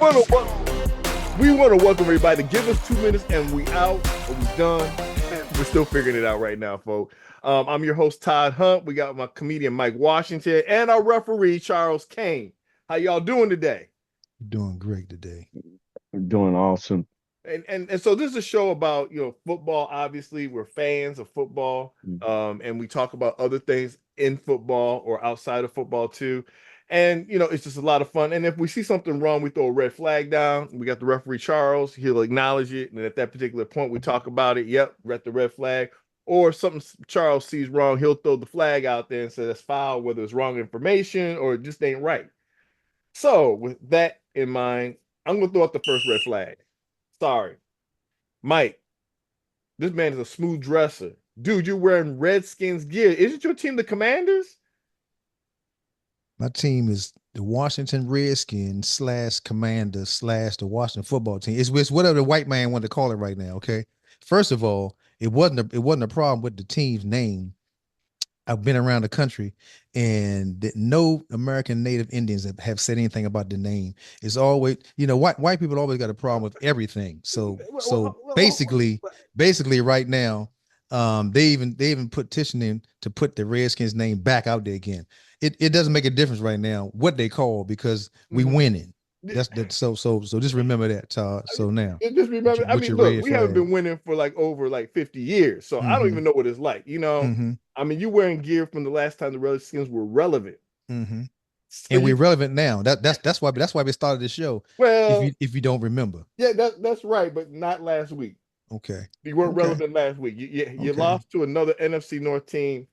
want to welcome everybody. Give us 2 minutes and we out. Or we done. We're still figuring it out right now, folks. I'm your host, Todd Hunt. We got my comedian, Mike Washington, and our referee, Charles Kane. How y'all doing today? Doing great today. Doing awesome. And so this is a show about, football. Obviously, we're fans of football. And we talk about other things in football or outside of football too. And it's just a lot of fun. And if we see something wrong, we throw a red flag down. We got the referee Charles, he'll acknowledge it. And at that particular point, we talk about it. Yep, we're at the red flag. Or something Charles sees wrong, he'll throw the flag out there and say that's foul, whether it's wrong information or it just ain't right. So with that in mind, I'm gonna throw out the first red flag. Sorry. Mike, this man is a smooth dresser. Dude, you're wearing Redskins gear. Isn't your team the Commanders? My team is the Washington Redskins / Commander / the Washington football team. It's whatever the white man wanted to call it right now. Okay. First of all, it wasn't a problem with the team's name. I've been around the country, and no American Native Indians have said anything about the name. It's always, white people always got a problem with everything. So basically, right now, they even petitioning to put the Redskins name back out there again. It doesn't make a difference right now what they call, because we winning. That's that. So just remember that, Todd. So now, just remember. Look, we haven't been winning for over 50 years, so I don't even know what it's like. You're wearing gear from the last time the Redskins were relevant, and we're relevant now. That's why we started this show. Well, if you don't remember, yeah, that's right, but not last week. Okay, you weren't relevant last week. You lost to another NFC North team.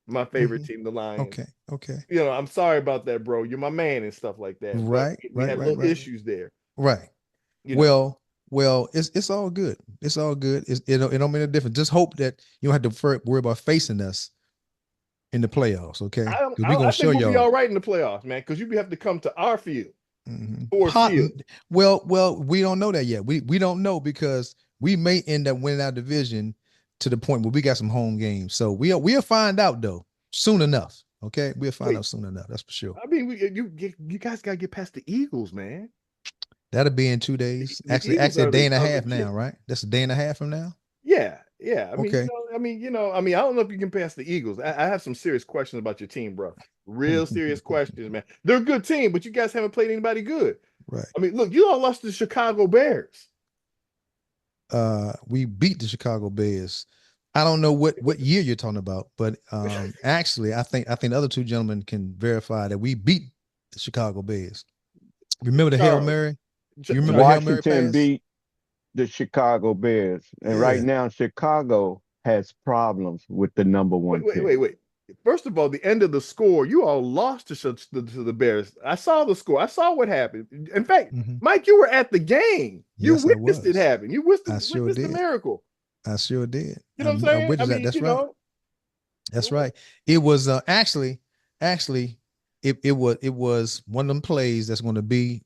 My favorite team, the Lions. Okay. I'm sorry about that, bro. You're my man and stuff like that. Right. We had little issues there. Right. Well, it's all good. It's all good. It don't make a difference. Just hope that you don't have to worry about facing us in the playoffs. Okay. Because we're gonna show y'all. We'll be all right in the playoffs, man. Because you have to come to our field. Field. Well, we don't know that yet. We don't know, because we may end up winning our division to the point where we got some home games. So we'll find out though soon enough. Okay, we'll find out soon enough. That's for sure. You guys gotta get past the Eagles, man. That'll be in 2 days. Actually, a day and a half now, right? That's a day and a half from now. Yeah. I don't know if you can pass the Eagles. I have some serious questions about your team, bro. Real serious questions, man. They're a good team, but you guys haven't played anybody good. Right. Look, you all lost to the Chicago Bears. We beat the Chicago Bears. I don't know what year you're talking about, but actually, I think the other two gentlemen can verify that we beat the Chicago Bears. Remember the Hail Mary? You remember Washington beat the Chicago Bears, and right now Chicago has problems with the number one pick. Wait. First of all, the end of the score, you all lost to the Bears. I saw the score. I saw what happened. In fact, Mike, you were at the game. You witnessed it happen. You witnessed the miracle. I sure did. You know what I'm saying? That's right. That's right. It was actually it was one of them plays that's going to be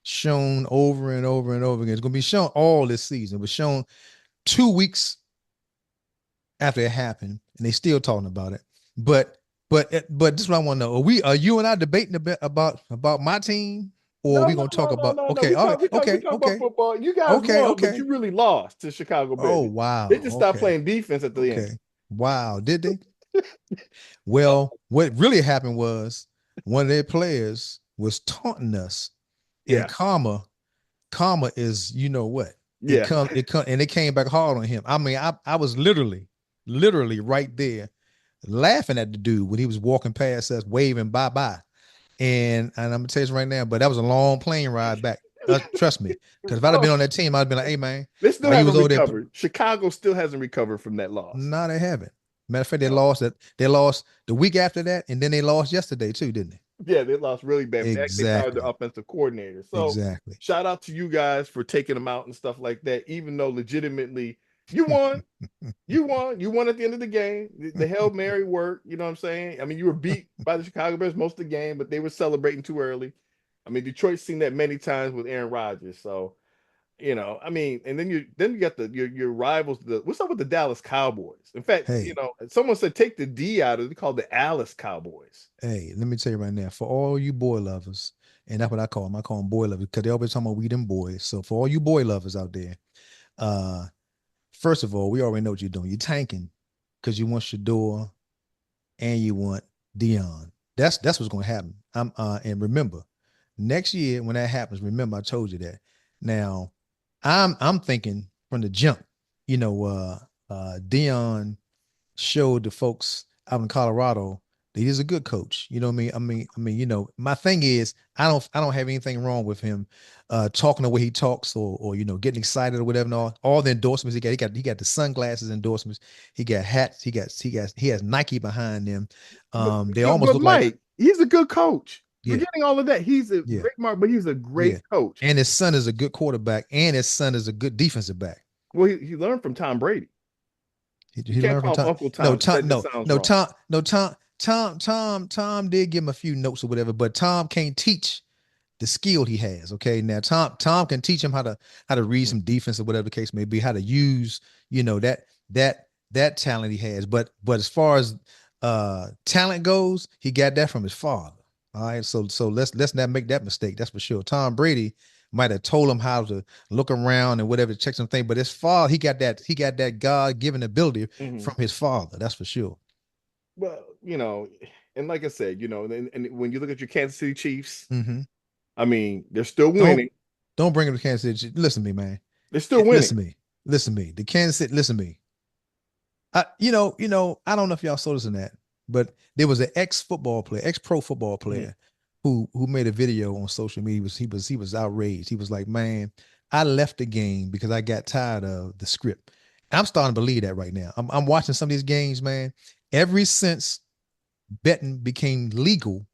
shown over and over and over again. It's going to be shown all this season. It was shown 2 weeks after it happened, and they still talking about it. But this is what I want to know: are you and I debating about my team, or are we gonna talk about? Okay, okay. Football. You guys won, but you really lost to Chicago Bears. Oh wow! They just stopped playing defense at the end. Wow, did they? Well, what really happened was one of their players was taunting us. Yeah, and karma is what? Yeah, it come, and it came back hard on him. I was literally right there laughing at the dude when he was walking past us, waving bye-bye. And I'm gonna tell you right now, but that was a long plane ride back. Trust me, because if I'd have been on that team, I'd been like, hey man, they still haven't recovered. Chicago still hasn't recovered from that loss. No, they haven't. Matter of fact, they lost the week after that, and then they lost yesterday too, didn't they? Yeah, they lost really bad. Exactly. They fired their offensive coordinator. So shout out to you guys for taking them out and stuff like that, even though legitimately you won. You won at the end of the game. The Hail Mary worked. You know what I'm saying? You were beat by the Chicago Bears most of the game, but they were celebrating too early. Detroit's seen that many times with Aaron Rodgers. So, and then you got your rivals. What's up with the Dallas Cowboys? In fact, someone said take the D out of it. They called the Alice Cowboys. Hey, let me tell you right now, for all you boy lovers And that's what I call them. I call them boy lovers because they always talking about we them boys. So for all you boy lovers out there, first of all, we already know what you're doing. You're tanking because you want Shador and you want Dion. That's what's going to happen. And remember, next year when that happens, remember I told you that. Now, I'm thinking from the jump, Dion showed the folks out in Colorado that he's a good coach. You know what I mean? My thing is I don't have anything wrong with him talking the way he talks or getting excited or whatever and all the endorsements he got. He got the sunglasses endorsements. He got hats. He has Nike behind them. They almost look Mike, like he's a good coach. Yeah. Forgetting all of that, he's a great mark, but he's a great coach. And his son is a good quarterback, and his son is a good defensive back. Well, he learned from Tom Brady. He learned from Tom. Uncle Tom. Tom did give him a few notes or whatever, but Tom can't teach the skill he has. Okay, now Tom can teach him how to read some defense or whatever the case may be, how to use that talent he has. But as far as talent goes, he got that from his father. All right, so let's not make that mistake. That's for sure. Tom Brady might have told him how to look around and whatever, check something, but his father, he got that God-given ability from his father. That's for sure. Well, and like I said, and when you look at your Kansas City Chiefs, I mean, they're still winning. Don't bring them to Kansas City. Listen to me, man. They're still winning. Listen to me. The Kansas City. Listen to me. I don't know if y'all saw this in that, but there was an ex-pro football player who made a video on social media. He was outraged. He was like, man, I left the game because I got tired of the script. And I'm starting to believe that right now. I'm watching some of these games, man. Ever since betting became legal,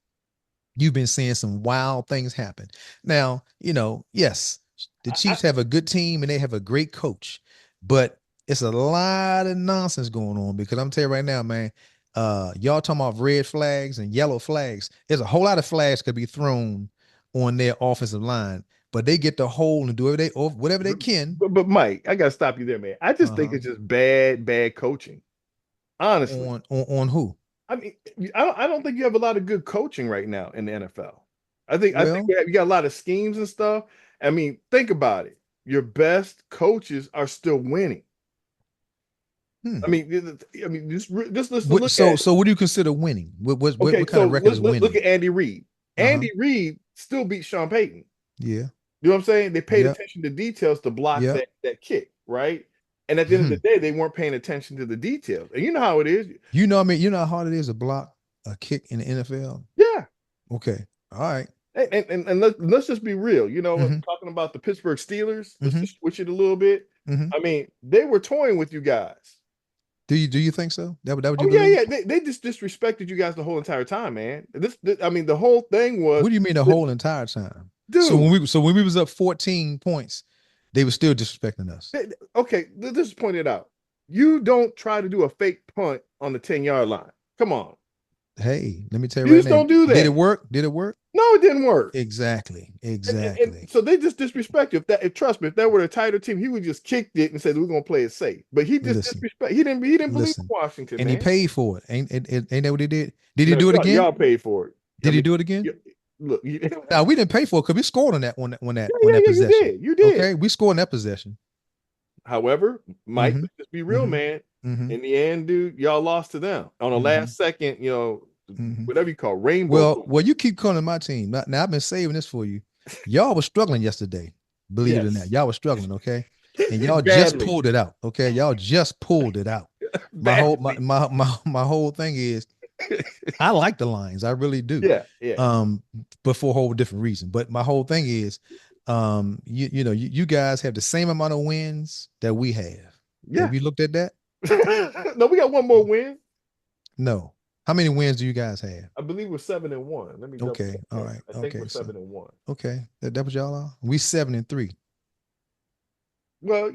you've been seeing some wild things happen. Now, yes, the Chiefs have a good team and they have a great coach, but it's a lot of nonsense going on because I'm telling you right now, man, y'all talking about red flags and yellow flags. There's a whole lot of flags could be thrown on their offensive line, but they get the hole and do whatever they can. But Mike, I gotta stop you there, man. I just think it's just bad coaching. Honestly. On who? I mean, I don't think you have a lot of good coaching right now in the NFL. I think you got a lot of schemes and stuff. I mean, think about it. Your best coaches are still winning. I mean, just look. So what do you consider winning? What kind of record is winning? Look at Andy Reid. Andy Reid still beat Sean Payton. Yeah. You know what I'm saying? They paid attention to details to block that kick, right? And at the end of the day, they weren't paying attention to the details. And you know how it is. You know how hard it is to block a kick in the NFL? Yeah. Okay. All right. And let's just be real. Talking about the Pittsburgh Steelers, let's just switch it a little bit. I mean, they were toying with you guys. Do you think so? That would you believe? Yeah. They just disrespected you guys the whole entire time, man. I mean, the whole thing was. What do you mean the whole entire time? Dude. So when we was up 14 points, they were still disrespecting us. Okay, this is pointed out. You don't try to do a fake punt on the 10-yard line. Come on. Hey, let me tell you right now. You just don't do that. Did it work? No, it didn't work. Exactly. And so they just disrespect you. Trust me, if that were a tighter team, he would just kicked it and said we're gonna play it safe. But he just disrespect. He didn't believe in Washington, and man. He paid for it. Ain't that what he did? Did he do it again? Y'all paid for it. Did he do it again? Look, now we didn't pay for it because we scored on that possession. You did. Okay, we scored in that possession. However, Mike, let's just be real, man. In the end, dude, y'all lost to them on the last second. Whatever you call rainbow. Well, you keep calling my team. Now I've been saving this for you. Y'all were struggling yesterday. Believe it or not, y'all were struggling. Okay, and y'all just pulled it out. Okay, y'all just pulled it out. My whole thing is. I like the Lions. I really do. Yeah. But for a whole different reason. But my whole thing is, you guys have the same amount of wins that we have. Yeah. Have you looked at that? No, we got one more win. No. How many wins do you guys have? I believe we're 7-1. Let me. Okay. All right. I think we're 7-1. Okay. That what y'all are? We 7-3. Well,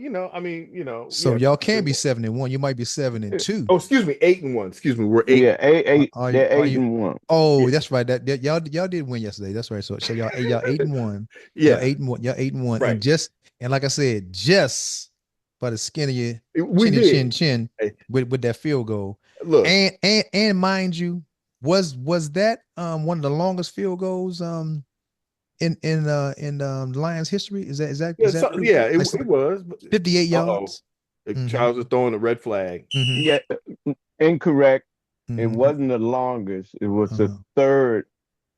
So y'all can't be 7-1. You might be 7-2. Oh, excuse me, 8-1. Excuse me, we're 8. Yeah, 8-1. Oh, that's right. That y'all did win yesterday. That's right. So y'all 8-1. Yeah, y'all 8-1. Right. And like I said, just by the skin of your chin with that field goal. Look, and mind you, was that one of the longest field goals in Lions history? Is that Yeah, that true? yeah, Like it was. 58 Uh-oh. yards? Mm-hmm. Charles is throwing a red flag. Mm-hmm. Yeah, incorrect. It Mm-hmm. wasn't the longest. It was the third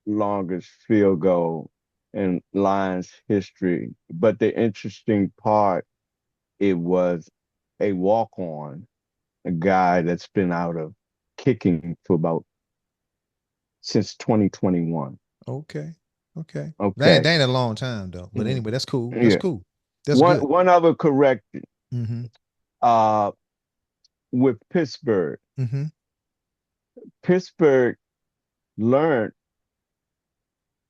longest field goal in Lions history. But the interesting part, it was a walk-on, a guy that's been out of kicking for about since 2021. Okay. Okay. Okay. That ain't a long time though. But anyway, that's cool. That's Yeah. cool. That's good. One other correction. Mm-hmm. With Pittsburgh. Mm-hmm. Pittsburgh learned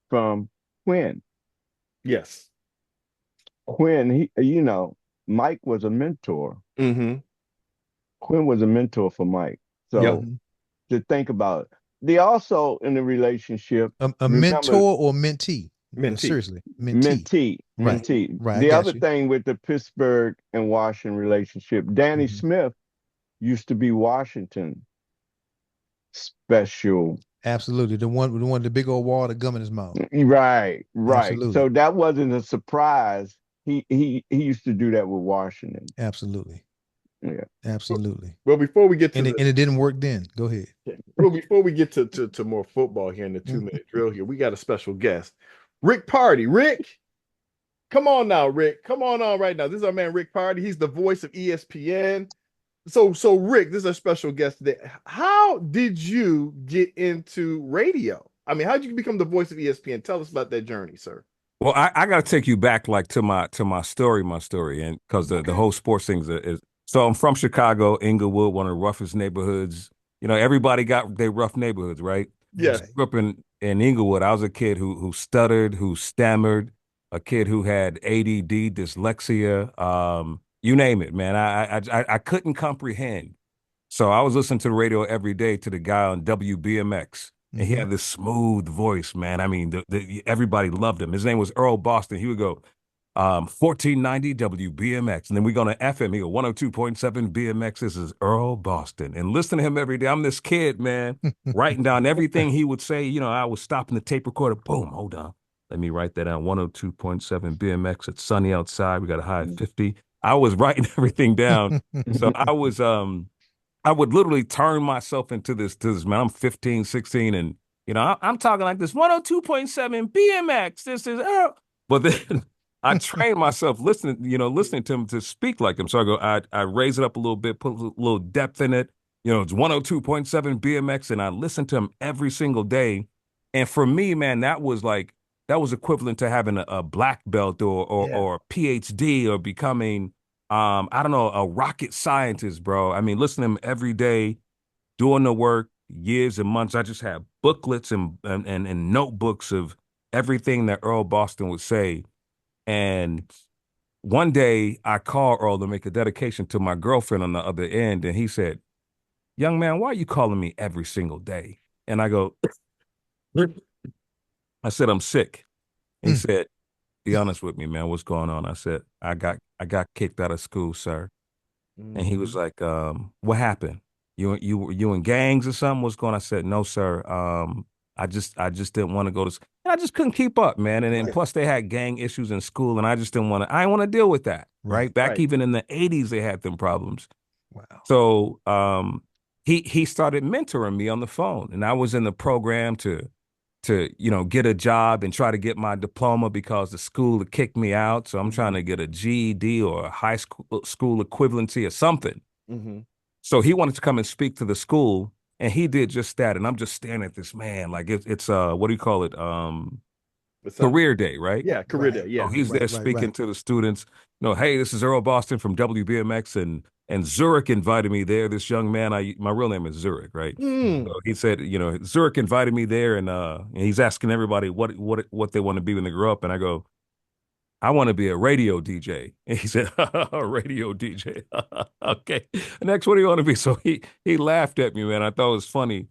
from Quinn. Yes. Quinn, Mike was a mentor. Mm-hmm. Quinn was a mentor for Mike. Yep. So to think about it. They also in the relationship. A Remember, mentor or mentee? Mentee. Seriously, mentee. Mentee. Right. I The got other you. thing with the Pittsburgh and Washington relationship, Danny Smith used to be Washington special. Absolutely. The one with the big old wall of gum in his mouth. Right. Absolutely. So that wasn't a surprise. He used to do that with Washington. Absolutely. Yeah. Absolutely. Well, before we get to and it didn't work then. Go ahead. Well, before we get to more football here in the 2-minute drill here, we got a special guest, Rick Party. Rick, come on now, Rick. Come on right now. This is our man Rick Party. He's the voice of ESPN. So Rick, this is a special guest today. How did you get into radio? I mean, how did you become the voice of ESPN? Tell us about that journey, sir. Well, I got to take you back like to my story, and because the whole sports thing is. So I'm from Chicago, Inglewood, one of the roughest neighborhoods. You know, everybody got their rough neighborhoods, right? Yes. Grew up in Inglewood. I was a kid who stuttered, who stammered, a kid who had ADD, dyslexia, you name it, man. I couldn't comprehend. So I was listening to the radio every day to the guy on WBMX. And he had this smooth voice, man. I mean, everybody loved him. His name was Earl Boston. He would go, 1490 WBMX. And then we go to FM. He go, 102.7 BMX. This is Earl Boston. And listen to him every day. I'm this kid, man, writing down everything he would say. You know, I was stopping the tape recorder. Boom, hold on. Let me write that down. 102.7 BMX. It's sunny outside. We got a high of 50. I was writing everything down. So I would literally turn myself into this man. I'm 15, 16, and you know, I'm talking like this 102.7 BMX. This is but then I trained myself listening to him to speak like him. So I raise it up a little bit, put a little depth in it. You know, it's 102.7 BMX, and I listen to him every single day. And for me, man, that was equivalent to having a black belt or a PhD or becoming I don't know, a rocket scientist, bro. I mean, listening to him every day, doing the work, years and months. I just had booklets and notebooks of everything that Earl Boston would say. And one day I called Earl to make a dedication to my girlfriend on the other end. And he said, "Young man, why are you calling me every single day?" And I go, I said, "I'm sick." He said, "Be honest with me, man. What's going on?" I said, I got kicked out of school, sir." And he was like, "What happened? You in gangs or something? What's going on?" I said, "No, sir. I just didn't want to go to school. I just couldn't keep up, man. And then plus they had gang issues in school, and I didn't want to deal with that. Right? Back even in the 80s, they had them problems. Wow. So he started mentoring me on the phone, and I was in the program to get a job and try to get my diploma because the school had kicked me out. So I'm trying to get a GED or a high school equivalency or something. So he wanted to come and speak to the school, and he did just that. And I'm just staring at this man like it's what do you call it? Career day, right? Yeah, career day. Yeah. So he's there speaking to the students. Hey, this is Earl Boston from WBMX, and Zurich invited me there. This young man, my real name is Zurich, right? So he said, Zurich invited me there, and he's asking everybody what they want to be when they grow up. And I go, "I want to be a radio DJ." And he said, "A radio DJ." Okay. Next, what do you want to be? So he laughed at me, man. I thought it was funny.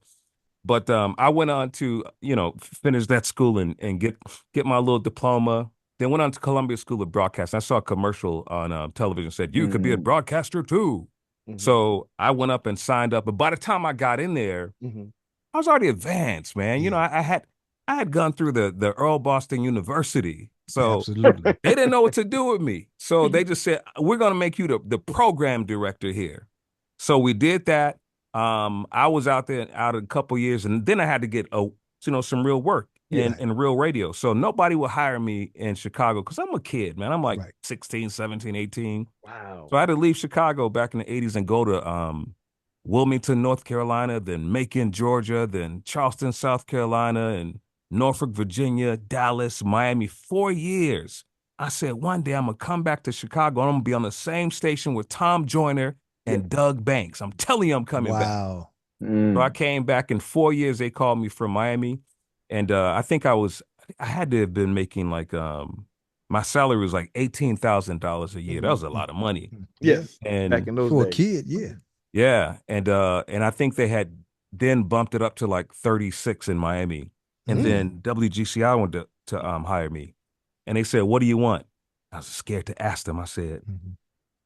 But I went on to, finish that school and get my little diploma. Then went on to Columbia School of Broadcasting. I saw a commercial on television said, "You could be a broadcaster too." So I went up and signed up. But by the time I got in there, I was already advanced, man. I I had gone through the Earl Boston University. So Absolutely. they didn't know what to do with me. So they just said, we're going to make you the program director here. So we did that. I was out there out a couple years, and then I had to get some real work in real radio. So nobody would hire me in Chicago because I'm a kid, man. I'm like 16, 17, 18. Wow. So I had to leave Chicago back in the 80s and go to Wilmington, North Carolina, then Macon, Georgia, then Charleston, South Carolina, and Norfolk, Virginia, Dallas, Miami, 4 years. I said, one day I'm going to come back to Chicago and I'm going to be on the same station with Tom Joyner and Doug Banks. I'm telling you I'm coming back. Wow. So I came back in 4 years. They called me from Miami. And I think I had to have been making like, my salary was like $18,000 a year. That was a lot of money. Yes. And back in those for days. a kid, yeah. Yeah. And I think they had then bumped it up to like 36 in Miami. And then WGCI wanted to hire me. And they said, what do you want? I was scared to ask them. I said,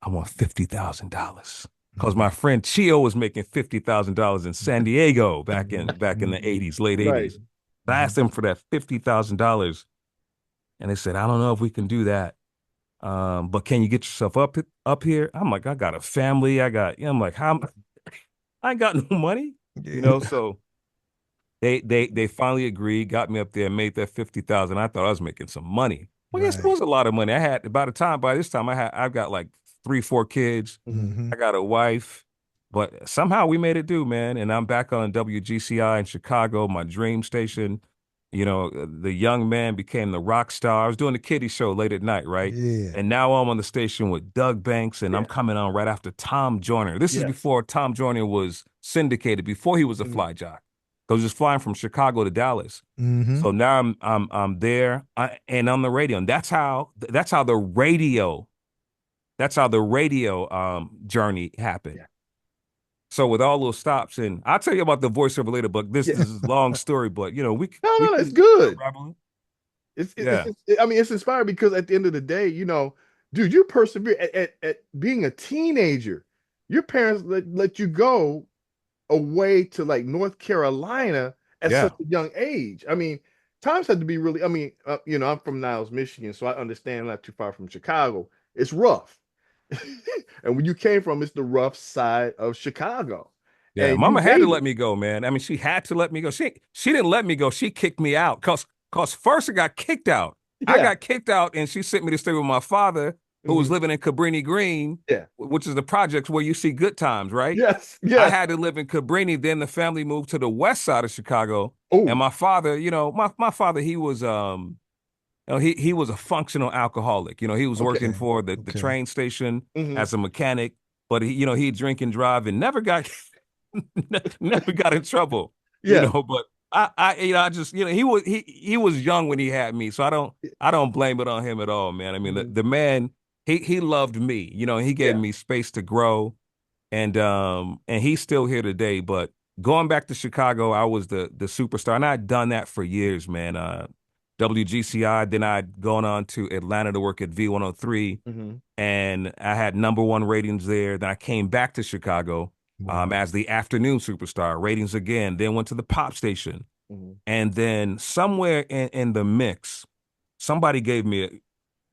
I want $50,000. Because my friend Chio was making $50,000 in San Diego back in the 80s, late 80s. I asked them for that $50,000. And they said, I don't know if we can do that. But can you get yourself up here? I'm like, I got a family. I'm like, I ain't got no money. So they finally agreed, got me up there, made that $50,000. I thought I was making some money. Well, yes, it was a lot of money. By this time I've got like 3-4 kids. I got a wife, but somehow we made it do, man. And I'm back on WGCI in Chicago, my dream station. The young man became the rock star. I was doing the kiddie show late at night, right? Yeah. And now I'm on the station with Doug Banks, and I'm coming on right after Tom Joyner. This is before Tom Joyner was syndicated, before he was a fly jock. I was just flying from Chicago to Dallas. So now I'm there and on the radio, and that's how the radio journey happened. So with all those stops, and I'll tell you about the voiceover later, but this is a long story, but it's good. It's inspiring because at the end of the day, dude, you persevere at being a teenager. Your parents let you go away to like North Carolina at such a young age. I mean, times had to be really, I'm from Niles, Michigan, so I understand not too far from Chicago. It's rough. And when you came from, it's the rough side of Chicago. Yeah, and Mama had to let me go, man. I mean, she had to let me go. She didn't let me go. She kicked me out. Cause first I got kicked out. I got kicked out, and she sent me to stay with my father, who was living in Cabrini Green, which is the projects where you see good times, right? Yes. I had to live in Cabrini. Then the family moved to the west side of Chicago. And my father, my father, he was he was a functional alcoholic. He was working for the train station as a mechanic, but he'd drink and drive and never got never got in trouble. But I just he was young when he had me, so I don't blame it on him at all, man. I mean, the man, he loved me. He gave me space to grow, and he's still here today. But going back to Chicago, I was the superstar, and I'd done that for years, man. WGCI, then I'd gone on to Atlanta to work at V103, and I had #1 ratings there. Then I came back to Chicago as the afternoon superstar, ratings again, then went to the pop station. And then somewhere in the mix, somebody gave me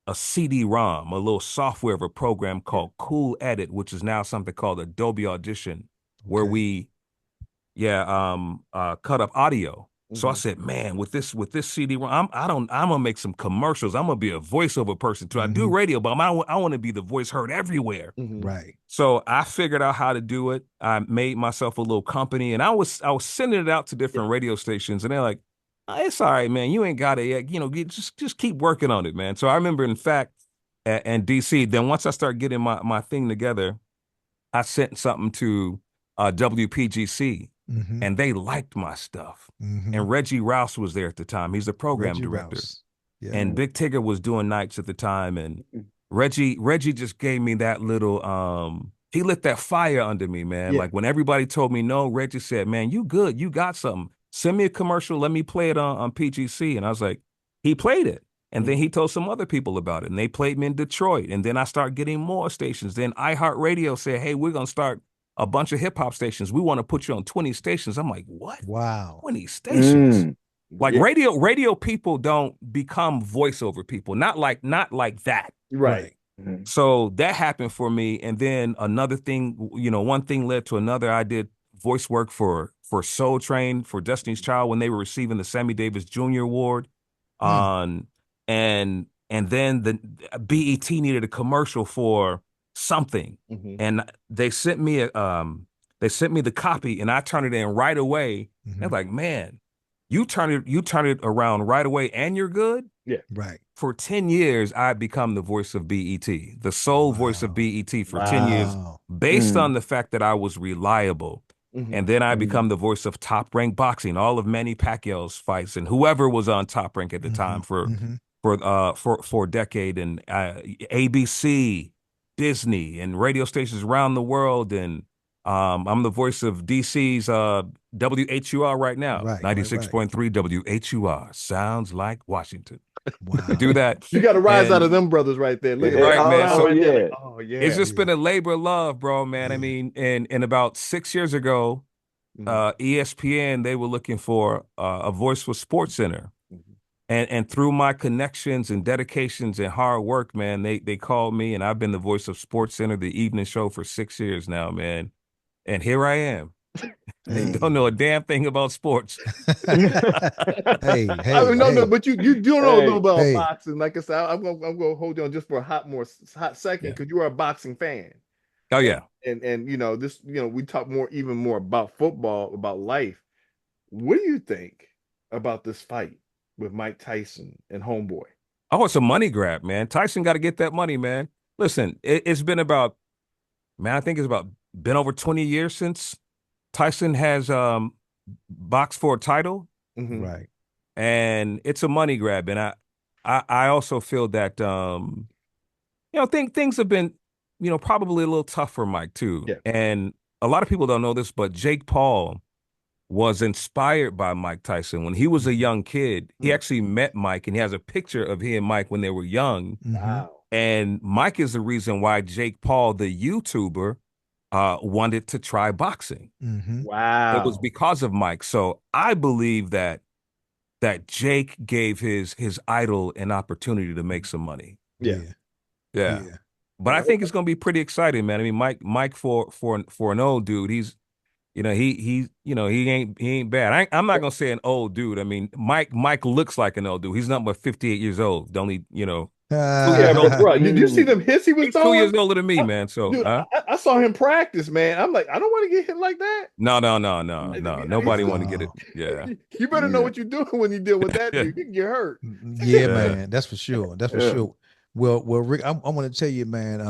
a CD-ROM, a little software of a program called Cool Edit, which is now something called Adobe Audition, where we cut up audio. So I said, man, with this CD-ROM, I'm gonna make some commercials. I'm gonna be a voiceover person too. I do radio, but I want to be the voice heard everywhere. Right. So I figured out how to do it. I made myself a little company, and I was sending it out to different radio stations, and they're like, it's all right, man. You ain't got it yet. You just keep working on it, man. So I remember, in fact, in DC, then once I started getting my thing together, I sent something to WPGC. And they liked my stuff. And Reggie Rouse was there at the time. He's the program director. And Big Tigger was doing nights at the time. And Reggie just gave me that little, he lit that fire under me, man. Like when everybody told me no, Reggie said, man, you good. You got something. Send me a commercial. Let me play it on PGC. And I was like, he played it. And then he told some other people about it. And they played me in Detroit. And then I started getting more stations. Then iHeartRadio said, hey, we're going to start a bunch of hip hop stations. We want to put you on 20 stations. I'm like, what? Wow. 20 stations? Like Yeah. radio people don't become voiceover people. Not like that. Right. Mhm. So that happened for me. And then another thing, one thing led to another. I did voice work for Soul Train, for Destiny's Child when they were receiving the Sammy Davis Jr. Award. Um, and then the BET needed a commercial for something. Mhm. And they sent me the copy and I turned it in right away. They're like, man, you turn it around right away and you're good. Yeah. Right. For 10 years, I've become the voice of BET, the sole voice of BET for 10 years, Wow. based on the fact that I was reliable. Mhm. And then I become the voice of Top Rank Boxing, all of Manny Pacquiao's fights, and whoever was on Top Rank at the time for a decade, and ABC, Disney, and radio stations around the world. And I'm the voice of DC's WHUR right now, Right. 96.3 WHUR. Sounds like Washington. Wow. I do that. You got to rise out And- of them brothers right there. Look at Yeah, that. Right, man. So- Right there, like, yeah. oh yeah. It's just been a labor of love, bro, man. I mean, and about 6 years ago, ESPN, they were looking for a voice for Sports Center. And through my connections and dedications and hard work, man, they called me, and I've been the voice of Sports Center, the evening show, for 6 years now, man. And here I am. They don't know a damn thing about sports. Hey, I mean, no, hey. but you don't know about Hey. boxing. Like I said, I'm gonna hold you on just for a hot second, Yeah. because you are a boxing fan. Oh yeah. And this, we talk even more about football, about life. What do you think about this fight with Mike Tyson and Homeboy? Oh, it's a money grab, man. Tyson got to get that money, man. Listen, it's been about, man, I think it's been over 20 years since Tyson has boxed for a title, Mhm. Right. and it's a money grab. And I also feel that things have been, probably a little tough for Mike too. Yeah. And a lot of people don't know this, but Jake Paul was inspired by Mike Tyson when he was a young kid. He actually met Mike, and he has a picture of he and Mike when they were young. Wow. And Mike is the reason why Jake Paul, the YouTuber, wanted to try boxing. Wow. It was because of Mike. So I believe that Jake gave his idol an opportunity to make some money. Yeah. Yeah. But I think it's going to be pretty exciting, man. I mean, Mike for an old dude, he's he ain't bad. I'm not gonna say an old dude. I mean, Mike looks like an old dude. He's not but 58 years old. Only 2 years Yeah, older. but bro, did you see them hits he was He's 2 throwing? years older than me, man. So Dude, I saw him practice, man. I'm like, I don't want to get hit like that. no. Nobody want to get it. Yeah. You better know what you're doing when you deal with that dude. You can get hurt. Yeah, man. That's for sure. That's for sure. Well, Rick, I want to tell you, man.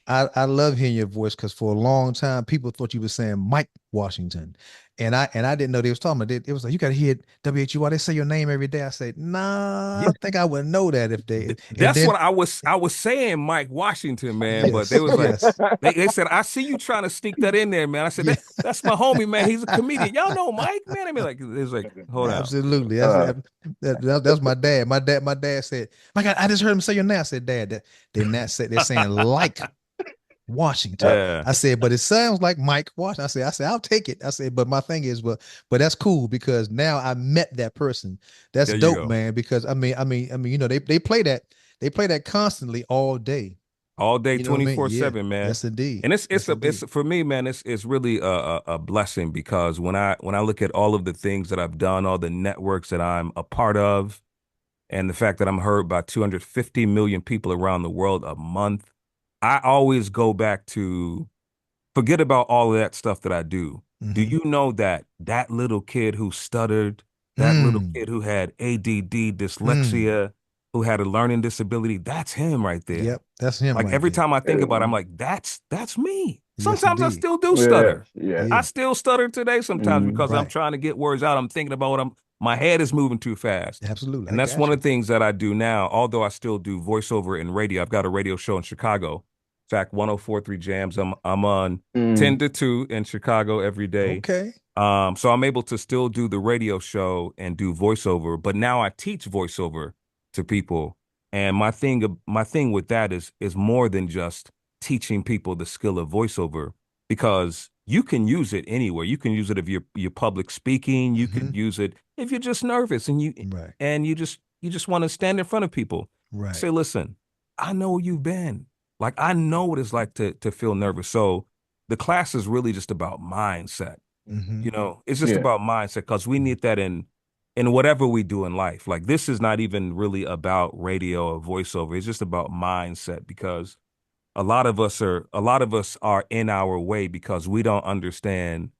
I love hearing your voice, because for a long time people thought you were saying Mike Washington, and I didn't know they was talking about it. It was like, you got to hear WHUR. They say your name every day. I said, nah, I think I would know that if they. That's what I was saying, Mike Washington, man. But they was like, they said, I see you trying to sneak that in there, man. I said, that's my homie, man. He's a comedian. Y'all know Mike, man. I mean, like, it's like, hold on. Absolutely. That's my dad. My dad said, my God, I just heard him say your name. I said, Dad, they're saying like Washington. Yeah. I said, but it sounds like Mike Washington. I said, I'll take it. I said, but my thing is, but that's cool, because now I met that person. That's There you dope, go. man. Because I mean, they play that constantly all day. All day, You know what I mean? 24/7, man. Yes, indeed. And it's Yes, indeed. for me, man, it's really a blessing, because when I look at all of the things that I've done, all the networks that I'm a part of, and the fact that I'm heard by 250 million people around the world a month, I always go back to forget about all of that stuff that I do. Do you know that little kid who stuttered, that little kid who had ADD, dyslexia, who had a learning disability, that's him right there. Yep, that's him. Like right every there. time I think about it, I'm like, that's me. Yes, Sometimes I indeed. still do stutter. Yeah. I still stutter today sometimes because I'm Right. trying to get words out. I'm thinking about what my head is moving too fast. Absolutely. And that's one of the things that I do now, although I still do voiceover and radio. I've got a radio show in Chicago. In fact, 104.3 Jams. I'm on 10 to 2 in Chicago every day. Okay. So I'm able to still do the radio show and do voiceover, but now I teach voiceover to people. And my thing with that is more than just teaching people the skill of voiceover, because you can use it anywhere. You can use it if you're public speaking. You could use it if you're just nervous and Right. you just want to stand in front of people. Right. Say, listen, I know where you've been. Like I know what it's like to feel nervous. So the class is really just about mindset. Mm-hmm. You know, it's just Yeah. about mindset because we need that in whatever we do in life. Like this is not even really about radio or voiceover. It's just about mindset because a lot of us are in our way because we don't understand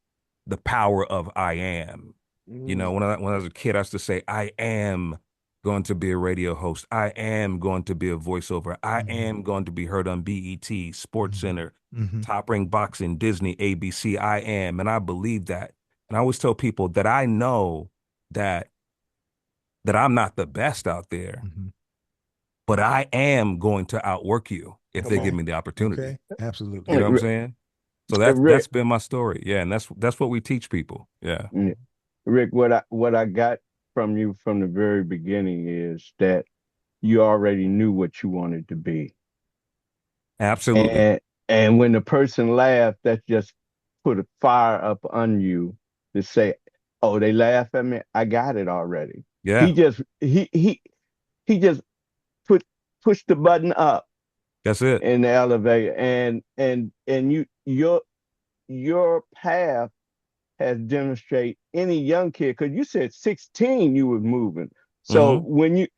the power of I am. You know, when I was a kid, I used to say, I am going to be a radio host. I am going to be a voiceover. I am going to be heard on BET, Sports Center, Top Ring Boxing, Disney, ABC. I am. And I believe that. And I always tell people that I know that I'm not the best out there, but I am going to outwork you if they give me the opportunity. Okay. Absolutely. You know what I'm Rick, saying? So Rick, that's been my story. Yeah, and that's what we teach people. Yeah. Rick, what I got from you from the very beginning is that you already knew what you wanted to be. Absolutely. And when the person laughed, that just put a fire up on you to say, "Oh, they laugh at me. I got it already." Yeah. He just put pushed the button up That's it. in the elevator, and your path has demonstrated any young kid, because you said 16 you were moving. So Mm-hmm.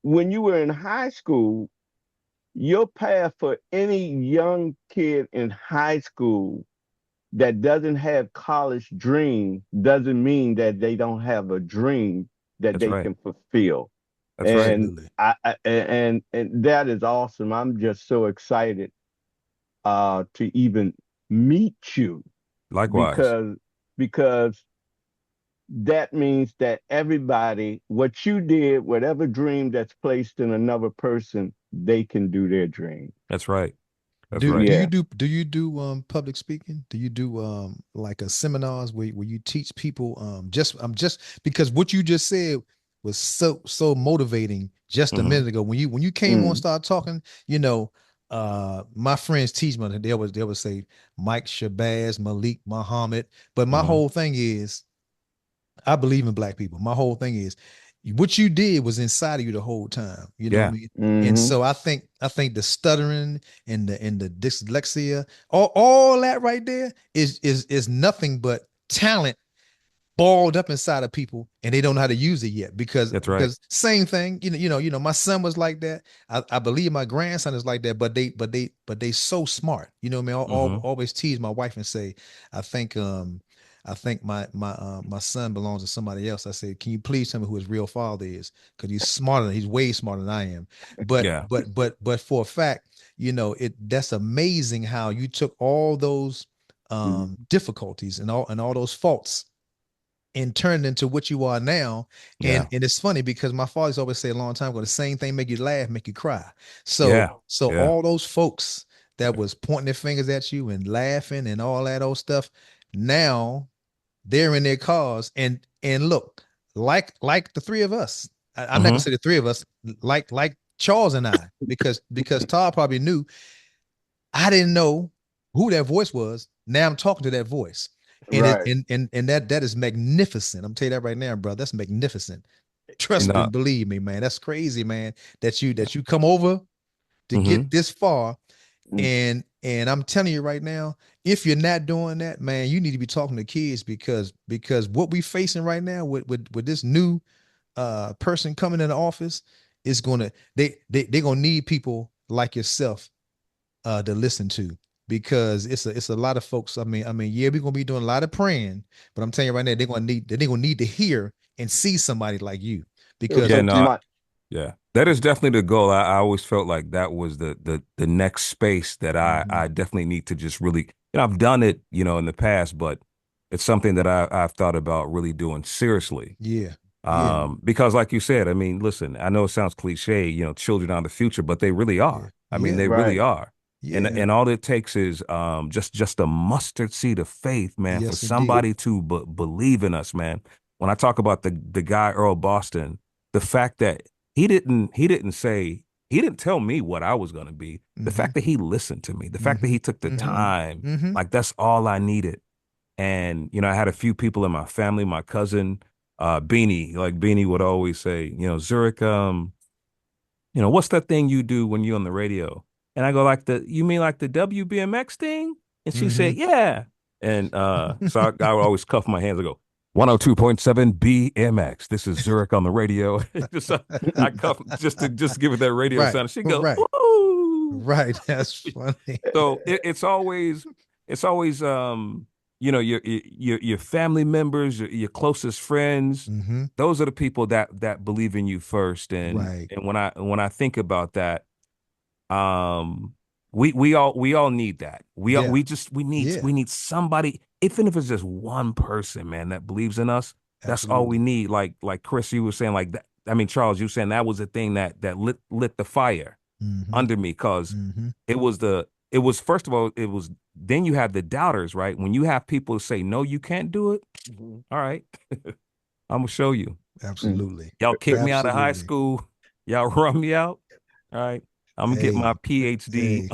when you were in high school, your path for any young kid in high school that doesn't have college dream doesn't mean that they don't have a dream that That's they right. can fulfill. That's right. And Absolutely. and that is awesome. I'm just so excited to even meet you, Likewise. because that means that everybody, what you did, whatever dream that's placed in another person, they can do their dream. That's right. That's Do right. do you Yeah. do public speaking? Do you do like a seminars where you teach people just because what you just said was so motivating just a Mm-hmm. minute ago when you came on Mm, start talking, my friends teach me they would say Mike Shabazz, Malik Muhammad, but my Mm-hmm. whole thing is I believe in black people. My whole thing is what you did was inside of you the whole time. You know what I Yeah. mean? And hmm so I think the stuttering and the dyslexia, all that right there is nothing but talent balled up inside of people and they don't know how to use it yet because That's right. because same thing my son was like that. I believe my grandson is like that, but they so smart. You know what I mean? Mm-hmm. Always tease my wife and say I think my son belongs to somebody else. I said, can you please tell me who his real father is? Because he's way smarter than I am. But Yeah. but for a fact, that's amazing how you took all those difficulties and all those faults and turned into what you are now. And Yeah. and it's funny because my father's always say a long time ago, the same thing make you laugh, make you cry. So Yeah. so Yeah. all those folks that Yeah. was pointing their fingers at you and laughing and all that old stuff, now they're in their cars and look, like the three of us. I'm not gonna Mm-hmm. say the three of us, like Charles and I, because Todd probably knew I didn't know who that voice was. Now I'm talking to that voice. And it Right. and that is magnificent. I'm telling you that right now, bro. That's magnificent. You Trust me know. and believe me, man. That's crazy, man. That you come over to Mm-hmm. get this far. Mm, And I'm telling you right now, if you're not doing that, man, you need to be talking to kids because what we facing right now with this new person coming in the office is gonna they're gonna need people like yourself to listen to because it's a lot of folks. I mean, yeah, we're gonna be doing a lot of praying, but I'm telling you right now, they're gonna need to hear and see somebody like you because Yeah. So No. my Yeah, that is definitely the goal. I always felt like that was the next space that I definitely need to just really, I've done it, in the past, but it's something that I've thought about really doing seriously. yeah, yeah, Because like you said, I mean, listen, I know it sounds cliche, children are the future, but they really yeah, are. I mean, yeah, they really right. are. And yeah. and all it takes is just a mustard seed of faith, man, for Yes, indeed. somebody to believe in us, man. When I talk about the guy Earl Boston, the fact that he didn't tell me what I was going to be. The Mm-hmm. fact that he listened to me, the fact that Mm-hmm. he took the Mm-hmm. time, Mm-hmm. like that's all I needed. And, I had a few people in my family, my cousin, Beanie, like Beanie would always say, Zurich, what's that thing you do when you're on the radio? And I go, you mean like the WBMX thing? And she said, yeah. And so I would always cuff my hands and go, 102.7 BMX. This is Zurich on the radio. I cuff just to give it that radio sound. She goes, right. Ooh. Right. That's funny. So it's always your family members, your closest friends. Those are the people that believe in you first. And when I think about that, we all need that. We need somebody, even if it's just one person, man, that believes in us. That's all we need. Like Chris, you were saying, like that. I mean, Charles, you were saying that was the thing that lit the fire under me, because it was first of all, then you have the doubters, right? When you have people say, no, you can't do it. All right. I'm gonna show you. Absolutely. Y'all kick me out of high school. Y'all run me out. All right. I'm gonna get my PhD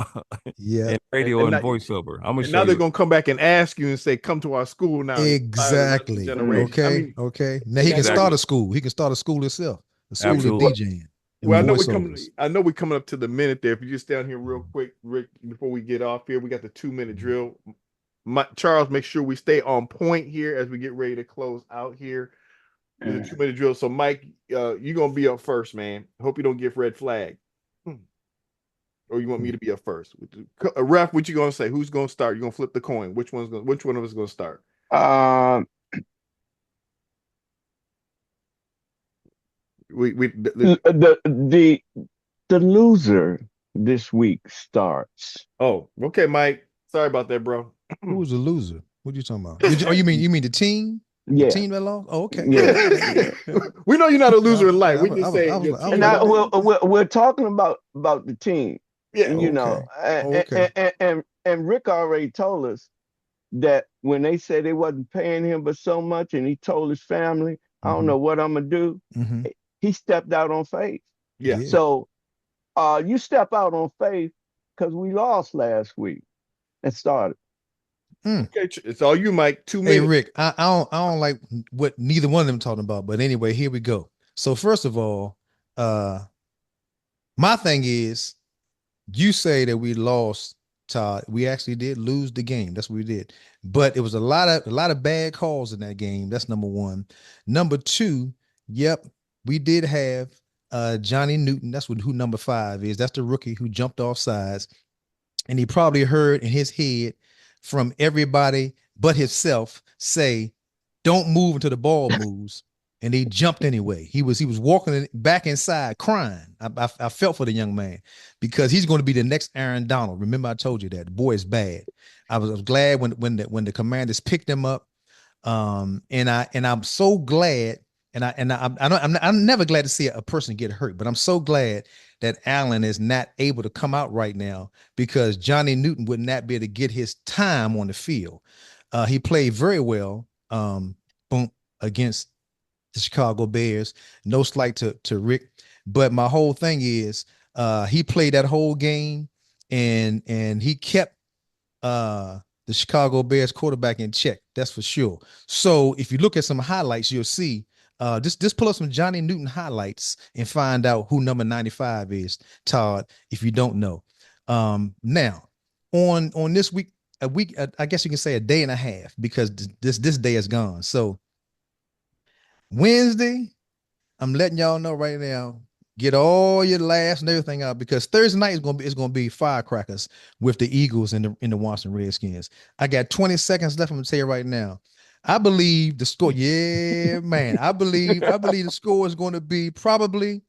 in radio and voiceover. I'm gonna show now you. They're gonna come back and ask you and say, come to our school now. Exactly. Okay. Okay. Now he can start a school. He can start a school himself. A school of DJing. Well, I know we're coming up to the minute there. If you just stay down here real quick, Rick, before we get off here, we got the 2-minute drill. Charles, make sure we stay on point here as we get ready to close out here. The 2-minute drill. So, Mike, you're gonna be up first, man. Hope you don't get red flag. Or you want me to be up first? Ref, what you gonna say? Who's gonna start? You gonna flip the coin? Which one of us is gonna start? The loser this week starts. Oh, okay, Mike. Sorry about that, bro. Who's the loser? What are you talking about? You mean the team? Yeah. The team that lost? Oh, okay. Yeah. We know you're not a loser in life. We just say we're talking about the team. Yeah. And Rick already told us that when they said they wasn't paying him but so much, and he told his family, I don't know what I'm gonna do. He stepped out on faith. Yeah. So you step out on faith because we lost last week and started. Okay, it's all you, Mike. 2 minutes. Hey, Rick, I don't like what neither one of them talking about, but anyway, here we go. So first of all, my thing is, you say that we lost, Todd. We actually did lose the game. That's what we did. But it was a lot of bad calls in that game. That's number one. Number two, yep, we did have Johnny Newton. That's who number 5 is. That's the rookie who jumped off sides. And he probably heard in his head from everybody but himself say, don't move until the ball moves. And he jumped anyway. He was walking back inside crying. I felt for the young man because he's going to be the next Aaron Donald. Remember, I told you that the boy is bad. I was glad when the Commanders picked him up. And I'm so glad. I'm never glad to see a person get hurt, but I'm so glad that Allen is not able to come out right now because Johnny Newton would not be able to get his time on the field. He played very well against the Chicago Bears. No slight to Rick, but my whole thing is he played that whole game and he kept the Chicago Bears quarterback in check. That's for sure. So if you look at some highlights, you'll see just pull up some Johnny Newton highlights and find out who number 95 is, Todd, if you don't know. Now on this week, I guess you can say a day and a half because this day is gone. So Wednesday, I'm letting y'all know right now, get all your laughs and everything out because Thursday night is gonna be firecrackers with the Eagles and the Washington Redskins. I got 20 seconds left. I'm gonna tell you right now. I believe the score. Yeah, man. I believe the score is going to be probably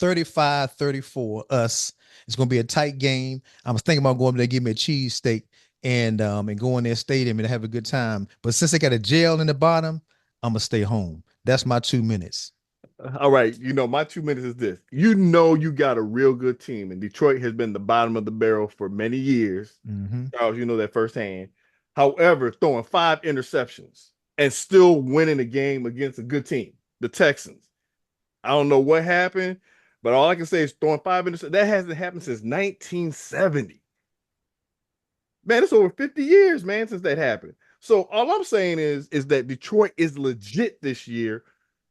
35-34 us. It's going to be a tight game. I was thinking about going there, give me a cheese steak and go in their stadium and have a good time. But since they got a jail in the bottom, I'm gonna stay home. That's my 2 minutes. All right. My 2 minutes is this. You got a real good team, and Detroit has been the bottom of the barrel for many years. Charles, you know that firsthand. However, throwing 5 interceptions and still winning a game against a good team, the Texans. I don't know what happened, but all I can say is throwing 5 interceptions. That hasn't happened since 1970. Man, it's over 50 years, man, since that happened. So all I'm saying is that Detroit is legit this year,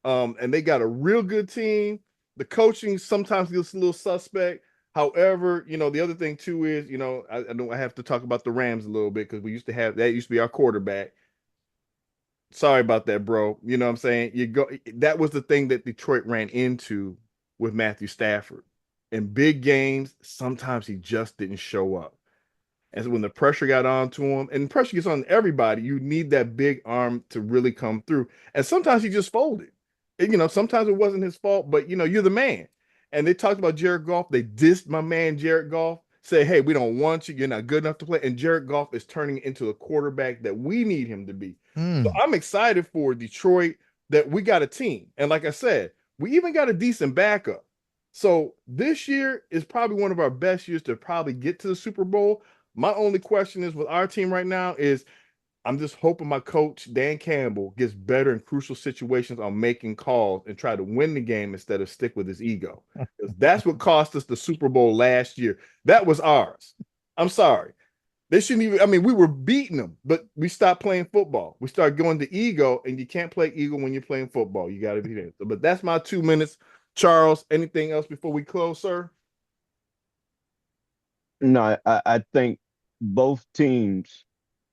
and they got a real good team. The coaching sometimes gets a little suspect. However, the other thing too is, I know I have to talk about the Rams a little bit because we used to be our quarterback. Sorry about that, bro. You know what I'm saying? That was the thing that Detroit ran into with Matthew Stafford. In big games, sometimes he just didn't show up. And so when the pressure got on to him, and pressure gets on everybody, you need that big arm to really come through. And sometimes he just folded. Sometimes it wasn't his fault, but you're the man. And they talked about Jared Goff. They dissed my man Jared Goff, say, hey, we don't want you. You're not good enough to play. And Jared Goff is turning into the quarterback that we need him to be. So I'm excited for Detroit that we got a team. And like I said, we even got a decent backup. So this year is probably one of our best years to probably get to the Super Bowl. My only question is with our team right now is I'm just hoping my coach, Dan Campbell, gets better in crucial situations on making calls and try to win the game instead of stick with his ego. Because that's what cost us the Super Bowl last year. That was ours. I'm sorry. They shouldn't even, we were beating them, but we stopped playing football. We started going to ego, and you can't play ego when you're playing football. You got to be there. But that's my 2 minutes. Charles, anything else before we close, sir? No, I think both teams,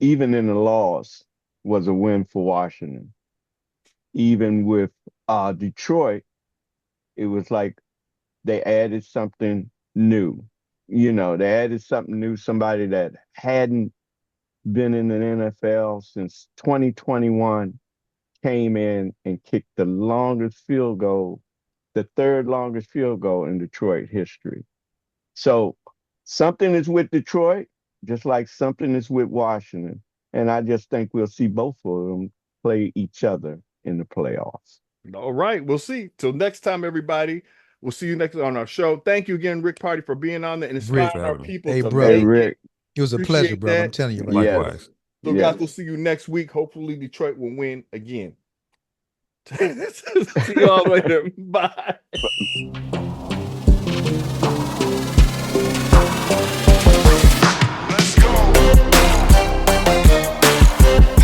even in the loss, was a win for Washington. Even with Detroit, it was like they added something new. They added something new, somebody that hadn't been in the NFL since 2021 came in and kicked the longest field goal, the third longest field goal in Detroit history. So something is with Detroit, just like something is with Washington. And I just think we'll see both of them play each other in the playoffs. All right. We'll see. Till next time, everybody. We'll see you next on our show. Thank you again, Rick Party, for being on there and inspiring our people to bro. make Rick, it was a pleasure, brother. I'm telling you. Likewise. So, guys, we'll see you next week. Hopefully, Detroit will win again. See you all later. Bye.